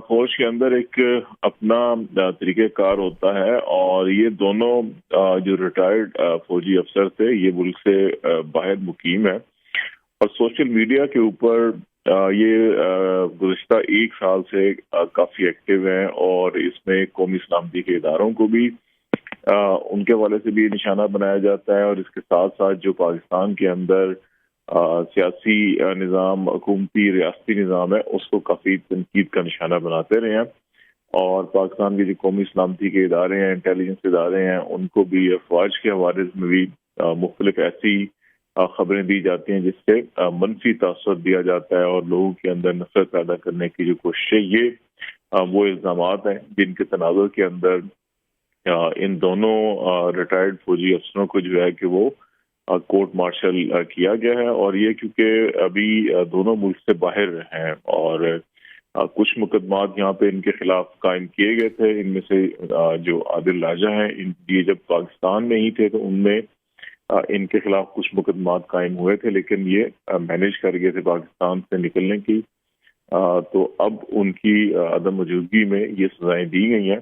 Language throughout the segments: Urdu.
فوج کے اندر ایک اپنا طریقہ کار ہوتا ہے، اور یہ دونوں جو ریٹائرڈ فوجی افسر تھے یہ ملک سے باہر مقیم ہے، اور سوشل میڈیا کے اوپر یہ گزشتہ ایک سال سے کافی ایکٹیو ہیں، اور اس میں قومی سلامتی کے اداروں کو بھی ان کے حوالے سے بھی نشانہ بنایا جاتا ہے، اور اس کے ساتھ ساتھ جو پاکستان کے اندر سیاسی نظام، حکومتی ریاستی نظام ہے، اس کو کافی تنقید کا نشانہ بناتے رہے ہیں، اور پاکستان کے جو قومی سلامتی کے ادارے ہیں، انٹیلیجنس ادارے ہیں، ان کو بھی افواج کے حوالے میں بھی مختلف ایسی خبریں دی جاتی ہیں جس سے منفی تاثر دیا جاتا ہے اور لوگوں کے اندر نفرت پیدا کرنے کی جو کوشش ہے، یہ وہ الزامات ہیں جن کے تناظر کے اندر ان دونوں ریٹائرڈ فوجی افسروں کو جو ہے کہ وہ کورٹ مارشل کیا گیا ہے، اور یہ کیونکہ ابھی دونوں ملک سے باہر ہیں، اور کچھ مقدمات یہاں پہ ان کے خلاف قائم کیے گئے تھے۔ ان میں سے جو عادل راجہ ہیں، یہ جب پاکستان میں ہی تھے تو ان میں ان کے خلاف کچھ مقدمات قائم ہوئے تھے، لیکن یہ مینیج کر گئے تھے پاکستان سے نکلنے کی، تو اب ان کی عدم موجودگی میں یہ سزائیں دی گئی ہیں،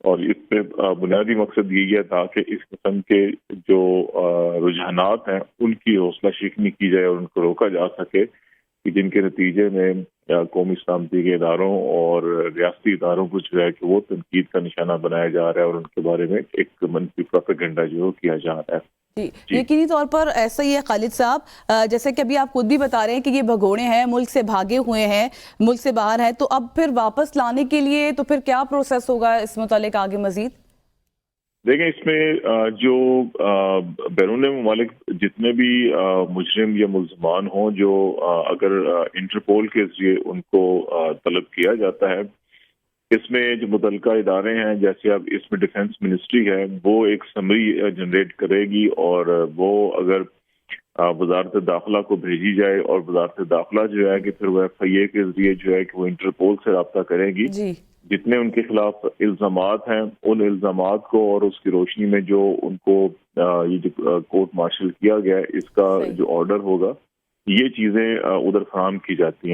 اور اس پہ بنیادی مقصد یہ تھا کہ اس قسم کے جو رجحانات ہیں ان کی حوصلہ شکنی کی جائے اور ان کو روکا جا سکے، کہ جن کے نتیجے میں قومی سلامتی کے اداروں اور ریاستی اداروں کو جو ہے کہ وہ تنقید کا نشانہ بنایا جا رہا ہے، اور ان کے بارے میں ایک منفی پروپیگنڈا جو کیا جا رہا ہے۔ جی، یقینی طور پر ایسا ہی ہے خالد صاحب، جیسے کہ ابھی آپ خود بھی بتا رہے ہیں کہ یہ بھگوڑے ہیں، ملک سے بھاگے ہوئے ہیں، ملک سے باہر ہیں، تو اب پھر واپس لانے کے لیے تو پھر کیا پروسیس ہوگا اس متعلق آگے مزید؟ دیکھیں، اس میں جو بیرون ممالک جتنے بھی مجرم یا ملزمان ہوں، جو اگر انٹرپول کے ذریعے ان کو طلب کیا جاتا ہے، اس میں جو متعلقہ ادارے ہیں، جیسے اب اس میں ڈیفنس منسٹری ہے، وہ ایک سمری جنریٹ کرے گی، اور وہ اگر وزارت داخلہ کو بھیجی جائے، اور وزارت داخلہ جو ہے کہ پھر وہ ایف آئی اے کے ذریعے جو ہے کہ وہ انٹرپول سے رابطہ کرے گی، جی، جتنے ان کے خلاف الزامات ہیں ان الزامات کو، اور اس کی روشنی میں جو ان کو یہ جو کورٹ مارشل کیا گیا ہے اس کا جو آرڈر ہوگا، یہ چیزیں ادھر فراہم کی جاتی ہیں۔